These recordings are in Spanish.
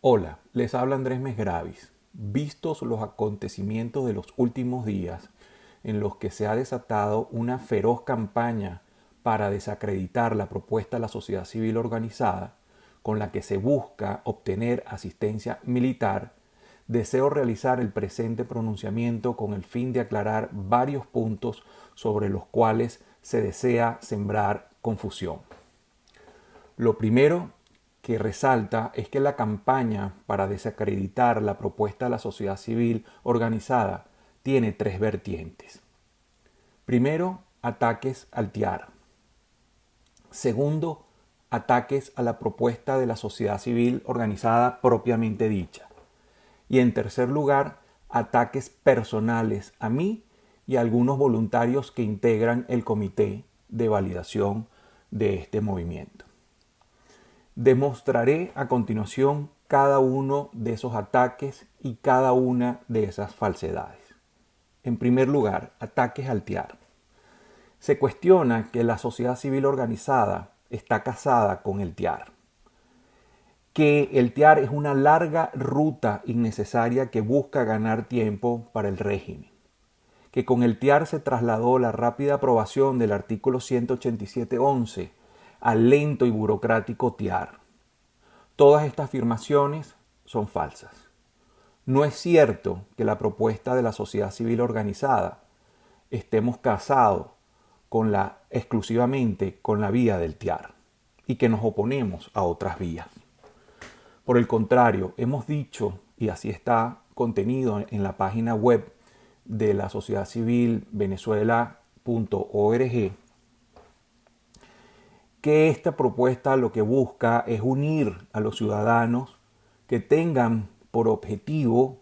Hola, les habla Andrés Mesgravis. Vistos los acontecimientos de los últimos días, en los que se ha desatado una feroz campaña para desacreditar la propuesta de la sociedad civil organizada, con la que se busca obtener asistencia militar, deseo realizar el presente pronunciamiento con el fin de aclarar varios puntos sobre los cuales se desea sembrar confusión. Lo primero que resalta es que la campaña para desacreditar la propuesta de la sociedad civil organizada tiene tres vertientes. Primero, ataques al TIAR. Segundo, ataques a la propuesta de la sociedad civil organizada propiamente dicha. Y en tercer lugar, ataques personales a mí y a algunos voluntarios que integran el comité de validación de este movimiento. Demostraré a continuación cada uno de esos ataques y cada una de esas falsedades. En primer lugar, ataques al TIAR. Se cuestiona que la sociedad civil organizada está casada con el TIAR, que el TIAR es una larga ruta innecesaria que busca ganar tiempo para el régimen, que con el TIAR se trasladó la rápida aprobación del artículo 187.11 al lento y burocrático TIAR. Todas estas afirmaciones son falsas. No es cierto que la propuesta de la sociedad civil organizada estemos casados exclusivamente con la vía del TIAR y que nos oponemos a otras vías. Por el contrario, hemos dicho, y así está contenido en la página web de la sociedad civil venezuela.org, que esta propuesta lo que busca es unir a los ciudadanos que tengan por objetivo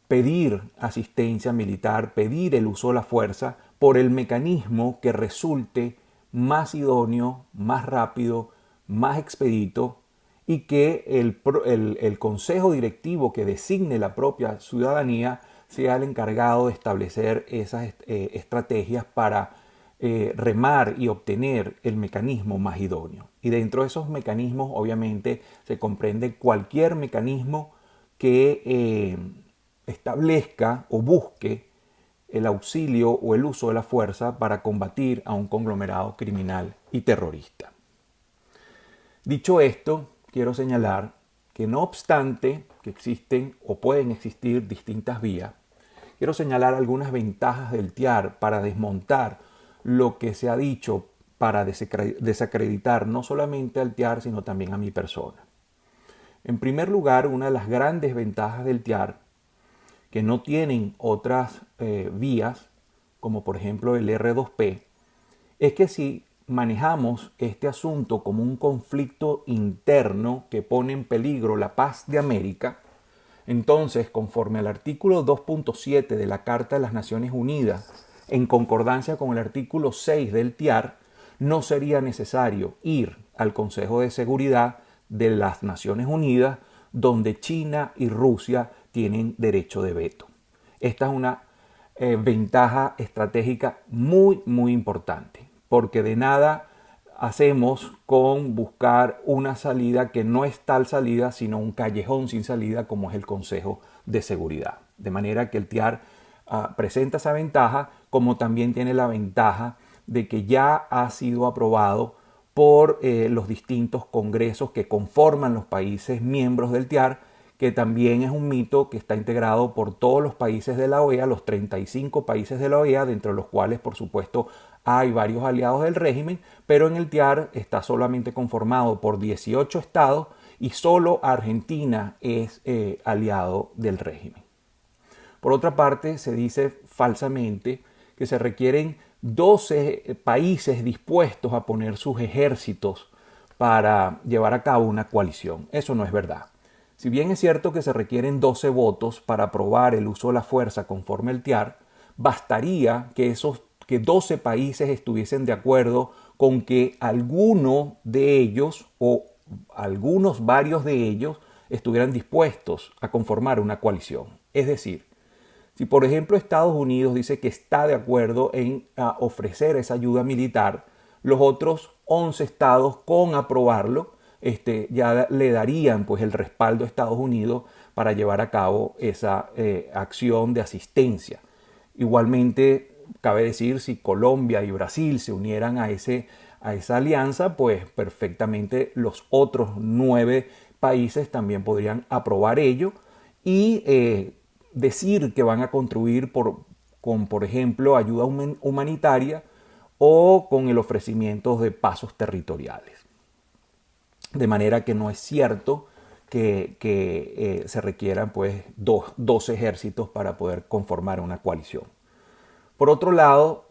pedir asistencia militar, pedir el uso de la fuerza por el mecanismo que resulte más idóneo, más rápido, más expedito y que el consejo directivo que designe la propia ciudadanía sea el encargado de establecer esas estrategias para remar y obtener el mecanismo más idóneo. Y dentro de esos mecanismos, obviamente, se comprende cualquier mecanismo que establezca o busque el auxilio o el uso de la fuerza para combatir a un conglomerado criminal y terrorista. Dicho esto, quiero señalar que no obstante que existen o pueden existir distintas vías, quiero señalar algunas ventajas del TIAR para desmontar lo que se ha dicho para desacreditar no solamente al TIAR, sino también a mi persona. En primer lugar, una de las grandes ventajas del TIAR, que no tienen otras vías, como por ejemplo el R2P, es que si manejamos este asunto como un conflicto interno que pone en peligro la paz de América, entonces, conforme al artículo 2.7 de la Carta de las Naciones Unidas, en concordancia con el artículo 6 del TIAR, no sería necesario ir al Consejo de Seguridad de las Naciones Unidas, donde China y Rusia tienen derecho de veto. Esta es una ventaja estratégica muy, muy importante, porque de nada hacemos con buscar una salida que no es tal salida, sino un callejón sin salida como es el Consejo de Seguridad. De manera que el TIAR presenta esa ventaja, como también tiene la ventaja de que ya ha sido aprobado por los distintos congresos que conforman los países miembros del TIAR, que también es un mito que está integrado por todos los países de la OEA, los 35 países de la OEA, dentro de los cuales, por supuesto, hay varios aliados del régimen, pero en el TIAR está solamente conformado por 18 estados y solo Argentina es aliado del régimen. Por otra parte, se dice falsamente que se requieren 12 países dispuestos a poner sus ejércitos para llevar a cabo una coalición. Eso no es verdad. Si bien es cierto que se requieren 12 votos para aprobar el uso de la fuerza conforme el TIAR, bastaría que 12 países estuviesen de acuerdo con que alguno de ellos o varios de ellos estuvieran dispuestos a conformar una coalición. Es decir, si por ejemplo Estados Unidos dice que está de acuerdo en ofrecer esa ayuda militar, los otros 11 estados con aprobarlo ya le darían pues el respaldo a Estados Unidos para llevar a cabo esa acción de asistencia. Igualmente, cabe decir, si Colombia y Brasil se unieran a esa alianza, pues perfectamente los otros 9 países también podrían aprobar ello y decir que van a contribuir con, por ejemplo, ayuda humanitaria o con el ofrecimiento de pasos territoriales. De manera que no es cierto que se requieran pues dos ejércitos para poder conformar una coalición. Por otro lado,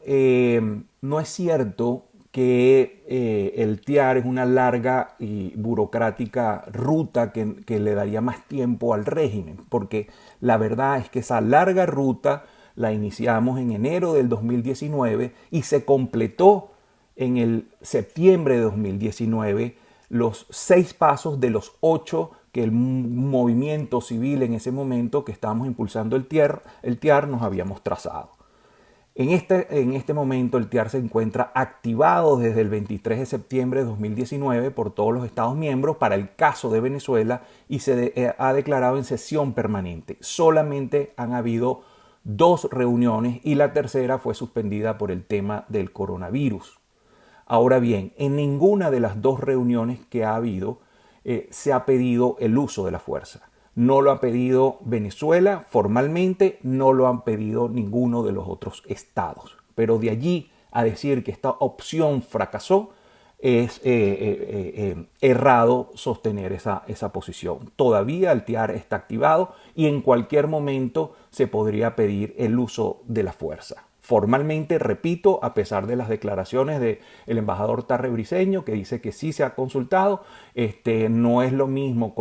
no es cierto que el TIAR es una larga y burocrática ruta que le daría más tiempo al régimen, porque la verdad es que esa larga ruta la iniciamos en enero del 2019 y se completó en el septiembre de 2019 los 6 pasos de los 8 que el movimiento civil en ese momento que estábamos impulsando el TIAR nos habíamos trazado. En este momento el TIAR se encuentra activado desde el 23 de septiembre de 2019 por todos los Estados miembros para el caso de Venezuela y se ha declarado en sesión permanente. Solamente han habido 2 reuniones y la tercera fue suspendida por el tema del coronavirus. Ahora bien, en ninguna de las 2 reuniones que ha habido se ha pedido el uso de la fuerza. No lo ha pedido Venezuela formalmente, no lo han pedido ninguno de los otros estados. Pero de allí a decir que esta opción fracasó, es errado sostener esa posición. Todavía el TIAR está activado y en cualquier momento se podría pedir el uso de la fuerza. Formalmente, repito, a pesar de las declaraciones del embajador Tarre Briceño, que dice que sí se ha consultado, no es lo mismo,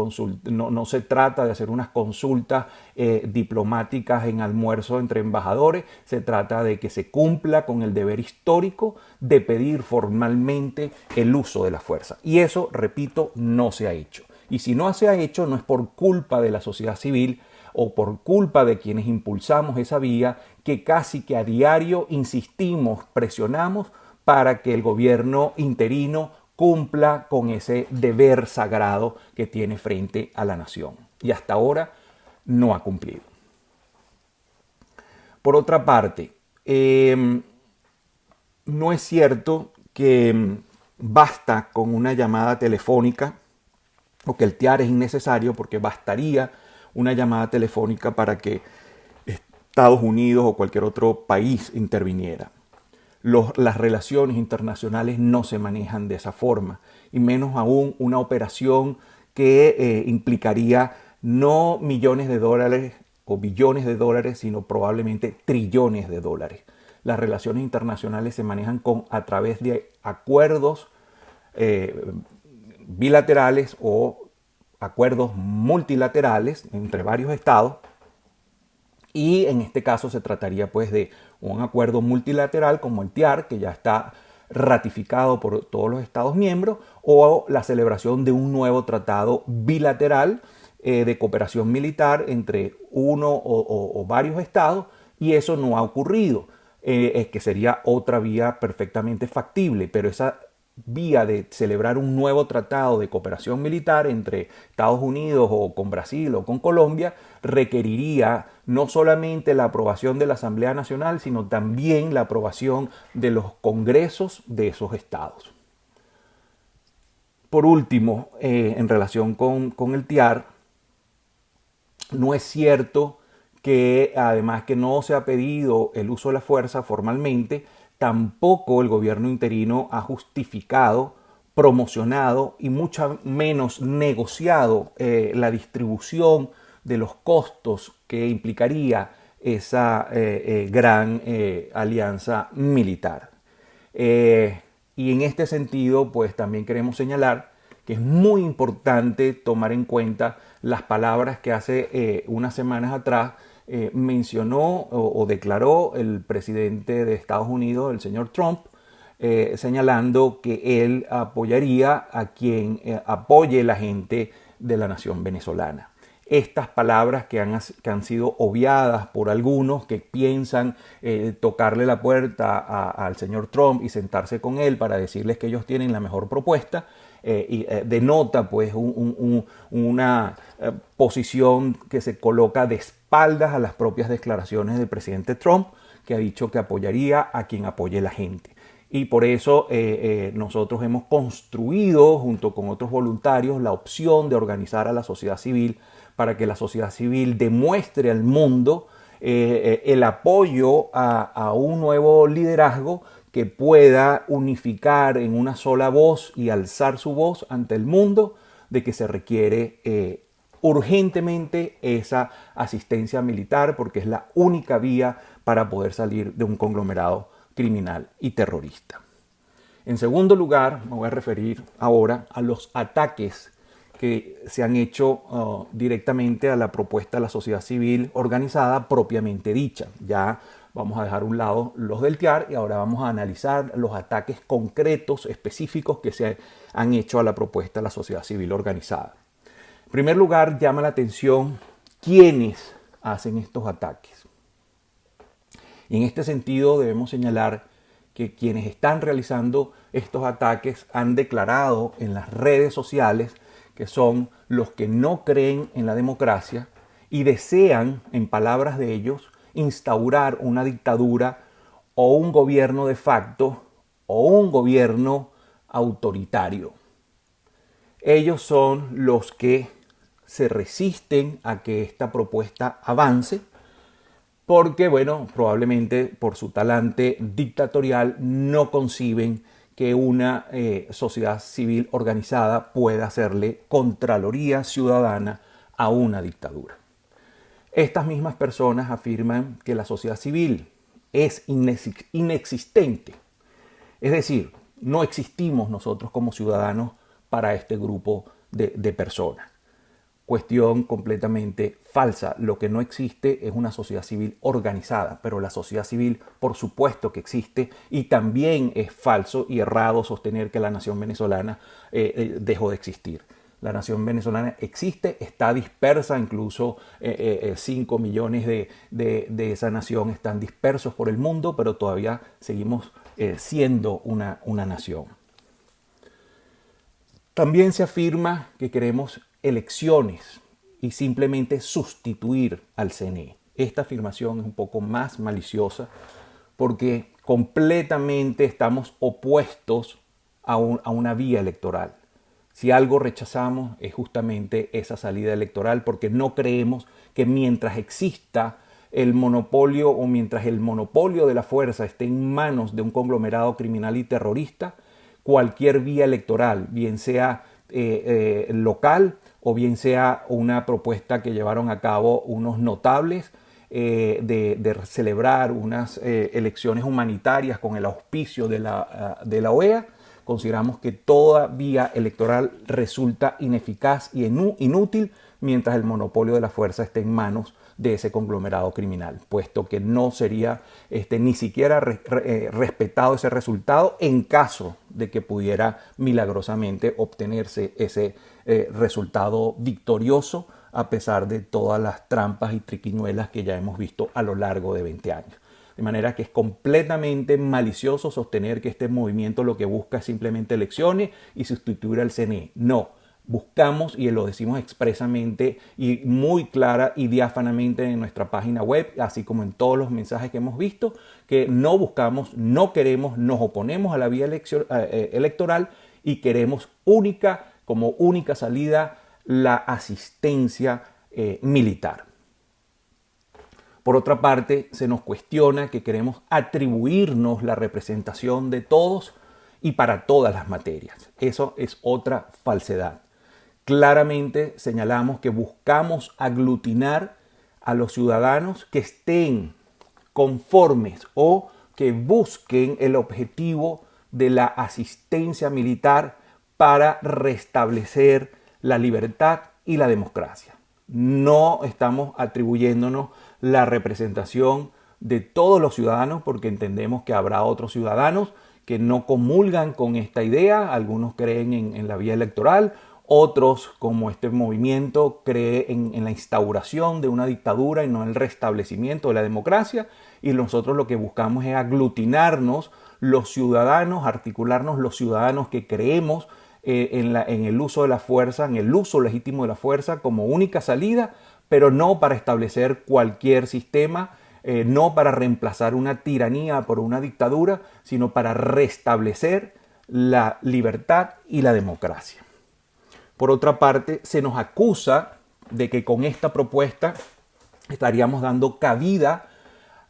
no se trata de hacer unas consultas diplomáticas en almuerzo entre embajadores, se trata de que se cumpla con el deber histórico de pedir formalmente el uso de la fuerza. Y eso, repito, no se ha hecho. Y si no se ha hecho, no es por culpa de la sociedad civil, o por culpa de quienes impulsamos esa vía, que casi que a diario insistimos, presionamos para que el gobierno interino cumpla con ese deber sagrado que tiene frente a la nación. Y hasta ahora no ha cumplido. Por otra parte, no es cierto que basta con una llamada telefónica o que el TIAR es innecesario, porque bastaría una llamada telefónica para que Estados Unidos o cualquier otro país interviniera. Las relaciones internacionales no se manejan de esa forma, y menos aún una operación que implicaría no millones de dólares o billones de dólares, sino probablemente trillones de dólares. Las relaciones internacionales se manejan a través de acuerdos bilaterales o acuerdos multilaterales entre varios estados, y en este caso se trataría pues de un acuerdo multilateral como el TIAR, que ya está ratificado por todos los estados miembros, o la celebración de un nuevo tratado bilateral de cooperación militar entre uno o varios estados, y eso no ha ocurrido, es que sería otra vía perfectamente factible, pero esa vía de celebrar un nuevo tratado de cooperación militar entre Estados Unidos o con Brasil o con Colombia requeriría no solamente la aprobación de la Asamblea Nacional, sino también la aprobación de los congresos de esos estados. Por último, en relación con el TIAR, no es cierto que además que no se ha pedido el uso de la fuerza formalmente, tampoco el gobierno interino ha justificado, promocionado y mucho menos negociado la distribución de los costos que implicaría esa gran alianza militar. Y en este sentido, pues también queremos señalar que es muy importante tomar en cuenta las palabras que hace unas semanas atrás mencionó o declaró el presidente de Estados Unidos, el señor Trump, señalando que él apoyaría a quien apoye la gente de la nación venezolana. Estas palabras que han sido obviadas por algunos que piensan tocarle la puerta al señor Trump y sentarse con él para decirles que ellos tienen la mejor propuesta, denota pues una posición que se coloca de espaldas a las propias declaraciones del presidente Trump, que ha dicho que apoyaría a quien apoye la gente. Y por eso nosotros hemos construido, junto con otros voluntarios, la opción de organizar a la sociedad civil para que la sociedad civil demuestre al mundo el apoyo a un nuevo liderazgo que pueda unificar en una sola voz y alzar su voz ante el mundo de que se requiere urgentemente esa asistencia militar, porque es la única vía para poder salir de un conglomerado criminal y terrorista. En segundo lugar, me voy a referir ahora a los ataques que se han hecho directamente a la propuesta de la sociedad civil organizada propiamente dicha. Ya vamos a dejar a un lado los del TIAR y ahora vamos a analizar los ataques concretos, específicos que se han hecho a la propuesta de la sociedad civil organizada. En primer lugar, llama la atención quiénes hacen estos ataques. Y en este sentido debemos señalar que quienes están realizando estos ataques han declarado en las redes sociales que son los que no creen en la democracia y desean, en palabras de ellos, instaurar una dictadura o un gobierno de facto o un gobierno autoritario. Ellos son los que se resisten a que esta propuesta avance porque, bueno, probablemente por su talante dictatorial no conciben que una sociedad civil organizada pueda hacerle contraloría ciudadana a una dictadura. Estas mismas personas afirman que la sociedad civil es inexistente. Es decir, no existimos nosotros como ciudadanos para este grupo de personas. Cuestión completamente falsa. Lo que no existe es una sociedad civil organizada, pero la sociedad civil por supuesto que existe, y también es falso y errado sostener que la nación venezolana dejó de existir. La nación venezolana existe, está dispersa, incluso 5 millones de esa nación están dispersos por el mundo, pero todavía seguimos siendo una nación. También se afirma que queremos elecciones y simplemente sustituir al CNE. Esta afirmación es un poco más maliciosa porque completamente estamos opuestos a una vía electoral. Si algo rechazamos es justamente esa salida electoral, porque no creemos que mientras exista el monopolio o mientras el monopolio de la fuerza esté en manos de un conglomerado criminal y terrorista, cualquier vía electoral, bien sea local o bien sea una propuesta que llevaron a cabo unos notables de celebrar unas elecciones humanitarias con el auspicio de la OEA, consideramos que toda vía electoral resulta ineficaz y inútil mientras el monopolio de la fuerza esté en manos de ese conglomerado criminal, puesto que no sería ni siquiera respetado ese resultado en caso de que pudiera milagrosamente obtenerse ese resultado victorioso a pesar de todas las trampas y triquiñuelas que ya hemos visto a lo largo de 20 años. De manera que es completamente malicioso sostener que este movimiento lo que busca es simplemente elecciones y sustituir al CNE. No. Buscamos, y lo decimos expresamente y muy clara y diáfanamente en nuestra página web, así como en todos los mensajes que hemos visto, que no buscamos, no queremos, nos oponemos a la vía electoral y queremos como única salida la asistencia militar. Por otra parte, se nos cuestiona que queremos atribuirnos la representación de todos y para todas las materias. Eso es otra falsedad. Claramente señalamos que buscamos aglutinar a los ciudadanos que estén conformes o que busquen el objetivo de la asistencia militar para restablecer la libertad y la democracia. No estamos atribuyéndonos la representación de todos los ciudadanos porque entendemos que habrá otros ciudadanos que no comulgan con esta idea. Algunos creen en la vía electoral, otros, como este movimiento, creen en la instauración de una dictadura y no en el restablecimiento de la democracia, y nosotros lo que buscamos es aglutinarnos los ciudadanos, articularnos los ciudadanos que creemos en el uso de la fuerza, en el uso legítimo de la fuerza como única salida, pero no para establecer cualquier sistema, no para reemplazar una tiranía por una dictadura, sino para restablecer la libertad y la democracia. Por otra parte, se nos acusa de que con esta propuesta estaríamos dando cabida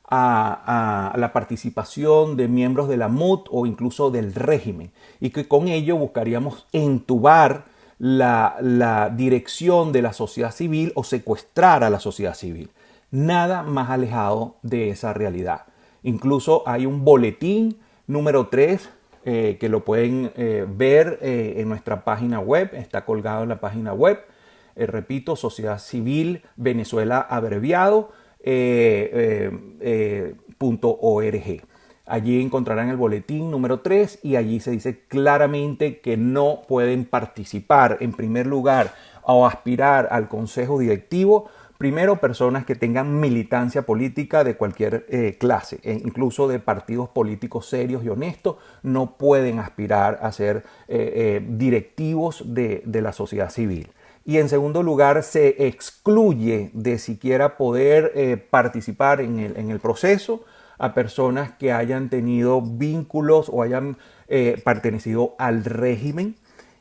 a la participación de miembros de la MUD o incluso del régimen, y que con ello buscaríamos entubar la dirección de la sociedad civil o secuestrar a la sociedad civil. Nada más alejado de esa realidad. Incluso hay un boletín número 3 que lo pueden ver en nuestra página web, está colgado en la página web, repito, Sociedad Civil Venezuela abreviado, .org. Allí encontrarán el boletín número 3 y allí se dice claramente que no pueden participar en primer lugar o aspirar al consejo directivo. Primero, personas que tengan militancia política de cualquier clase, incluso de partidos políticos serios y honestos, no pueden aspirar a ser directivos de la sociedad civil. Y en segundo lugar, se excluye de siquiera poder participar en el proceso a personas que hayan tenido vínculos o hayan pertenecido al régimen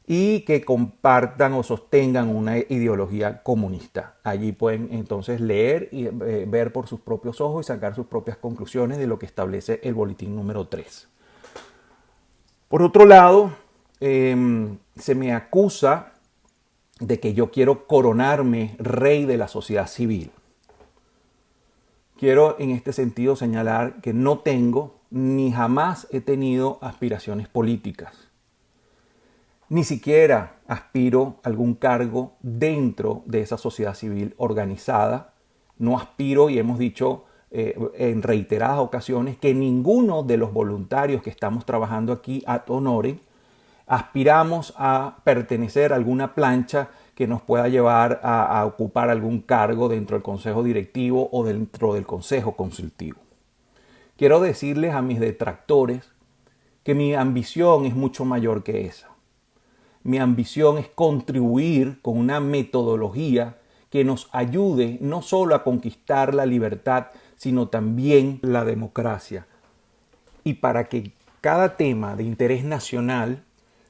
y que compartan o sostengan una ideología comunista. Allí pueden entonces leer y ver por sus propios ojos y sacar sus propias conclusiones de lo que establece el boletín número 3. Por otro lado, se me acusa de que yo quiero coronarme rey de la sociedad civil. Quiero en este sentido señalar que no tengo ni jamás he tenido aspiraciones políticas. Ni siquiera aspiro a algún cargo dentro de esa sociedad civil organizada. No aspiro, y hemos dicho en reiteradas ocasiones, que ninguno de los voluntarios que estamos trabajando aquí ad honorem aspiramos a pertenecer a alguna plancha que nos pueda llevar a ocupar algún cargo dentro del consejo directivo o dentro del consejo consultivo. Quiero decirles a mis detractores que mi ambición es mucho mayor que esa. Mi ambición es contribuir con una metodología que nos ayude no solo a conquistar la libertad, sino también la democracia. Y para que cada tema de interés nacional,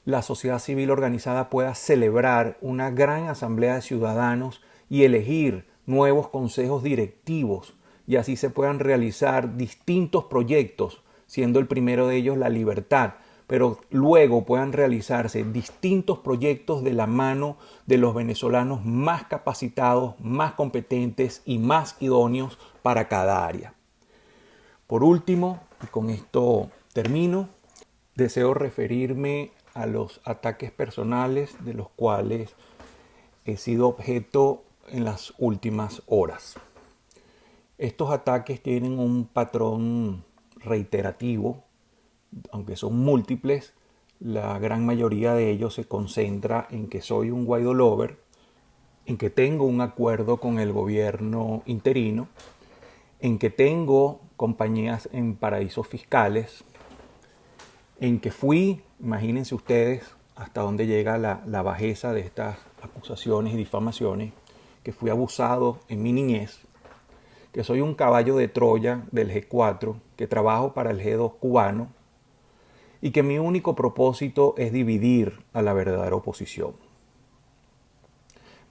la sociedad civil organizada pueda celebrar una gran asamblea de ciudadanos y elegir nuevos consejos directivos, y así se puedan realizar distintos proyectos, siendo el primero de ellos la libertad, pero luego puedan realizarse distintos proyectos de la mano de los venezolanos más capacitados, más competentes y más idóneos para cada área. Por último, y con esto termino, deseo referirme a los ataques personales de los cuales he sido objeto en las últimas horas. Estos ataques tienen un patrón reiterativo, aunque son múltiples. La gran mayoría de ellos se concentra en que soy un Guaidó lover, en que tengo un acuerdo con el gobierno interino, en que tengo compañías en paraísos fiscales, en que fui, imagínense ustedes hasta dónde llega la bajeza de estas acusaciones y difamaciones, que fui abusado en mi niñez, que soy un caballo de Troya del G4, que trabajo para el G2 cubano y que mi único propósito es dividir a la verdadera oposición.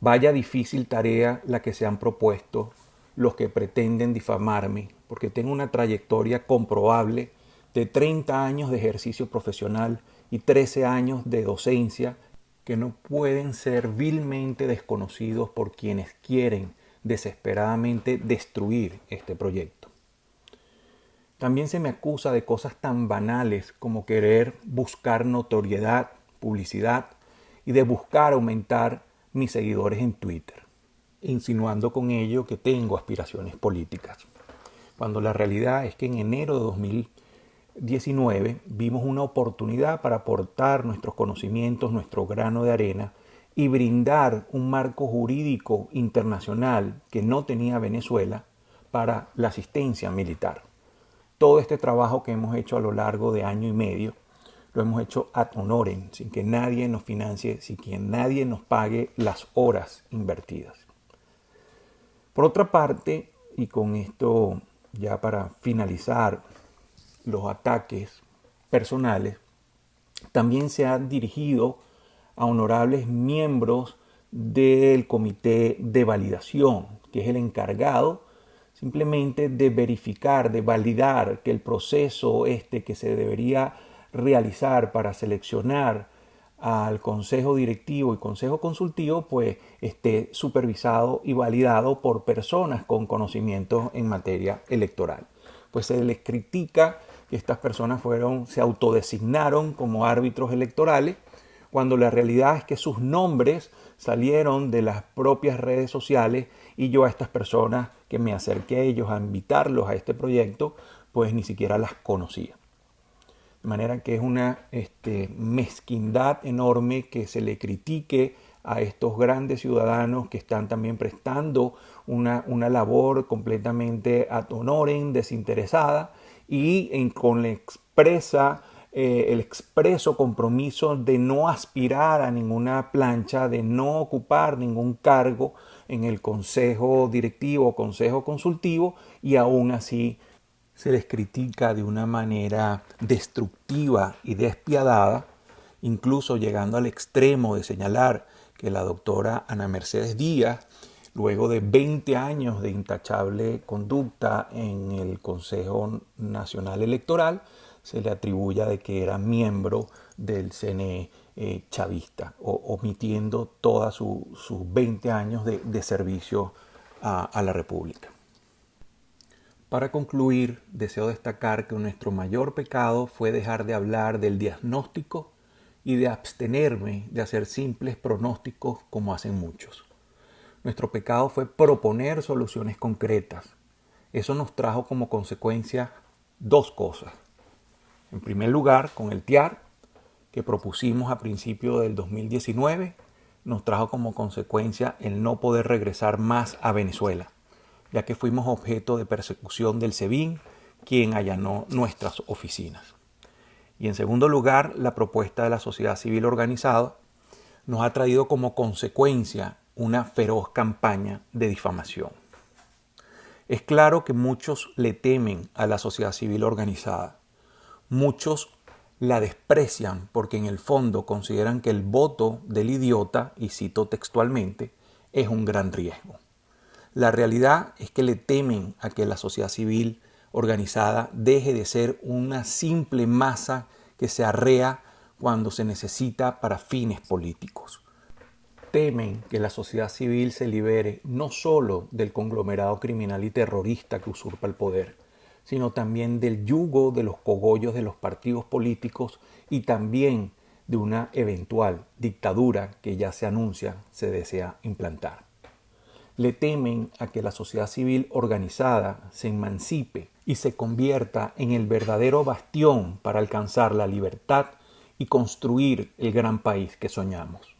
Vaya difícil tarea la que se han propuesto los que pretenden difamarme, porque tengo una trayectoria comprobable de 30 años de ejercicio profesional y 13 años de docencia que no pueden ser vilmente desconocidos por quienes quieren desesperadamente destruir este proyecto. También se me acusa de cosas tan banales como querer buscar notoriedad, publicidad y de buscar aumentar mis seguidores en Twitter, insinuando con ello que tengo aspiraciones políticas, cuando la realidad es que en enero de 2019 vimos una oportunidad para aportar nuestros conocimientos, nuestro grano de arena y brindar un marco jurídico internacional que no tenía Venezuela para la asistencia militar. Todo este trabajo que hemos hecho a lo largo de año y medio lo hemos hecho ad honorem, sin que nadie nos financie, sin que nadie nos pague las horas invertidas. Por otra parte, y con esto ya para finalizar los ataques personales, también se han dirigido a honorables miembros del comité de validación, que es el encargado simplemente de verificar, de validar que el proceso que se debería realizar para seleccionar al consejo directivo y consejo consultivo, pues esté supervisado y validado por personas con conocimientos en materia electoral. Pues se les critica que estas personas se autodesignaron como árbitros electorales, cuando la realidad es que sus nombres salieron de las propias redes sociales y yo a estas personas que me acerqué a ellos a invitarlos a este proyecto, pues ni siquiera las conocía. De manera que es una mezquindad enorme que se le critique a estos grandes ciudadanos que están también prestando una labor completamente ad honorem, desinteresada y con el expreso compromiso de no aspirar a ninguna plancha, de no ocupar ningún cargo en el consejo directivo o consejo consultivo, y aún así se les critica de una manera destructiva y despiadada, incluso llegando al extremo de señalar que la doctora Ana Mercedes Díaz, luego de 20 años de intachable conducta en el Consejo Nacional Electoral, se le atribuya de que era miembro del CNE chavista, omitiendo todos sus 20 años de servicio a la República. Para concluir, deseo destacar que nuestro mayor pecado fue dejar de hablar del diagnóstico y de abstenerme de hacer simples pronósticos como hacen muchos. Nuestro pecado fue proponer soluciones concretas. Eso nos trajo como consecuencia dos cosas. En primer lugar, con el TIAR, que propusimos a principios del 2019, nos trajo como consecuencia el no poder regresar más a Venezuela, ya que fuimos objeto de persecución del SEBIN, quien allanó nuestras oficinas. Y en segundo lugar, la propuesta de la sociedad civil organizada nos ha traído como consecuencia una feroz campaña de difamación. Es claro que muchos le temen a la sociedad civil organizada. Muchos la desprecian porque en el fondo consideran que el voto del idiota, y cito textualmente, es un gran riesgo. La realidad es que le temen a que la sociedad civil organizada deje de ser una simple masa que se arrea cuando se necesita para fines políticos. Temen que la sociedad civil se libere no solo del conglomerado criminal y terrorista que usurpa el poder, sino también del yugo de los cogollos de los partidos políticos y también de una eventual dictadura que ya se anuncia, se desea implantar. Le temen a que la sociedad civil organizada se emancipe y se convierta en el verdadero bastión para alcanzar la libertad y construir el gran país que soñamos.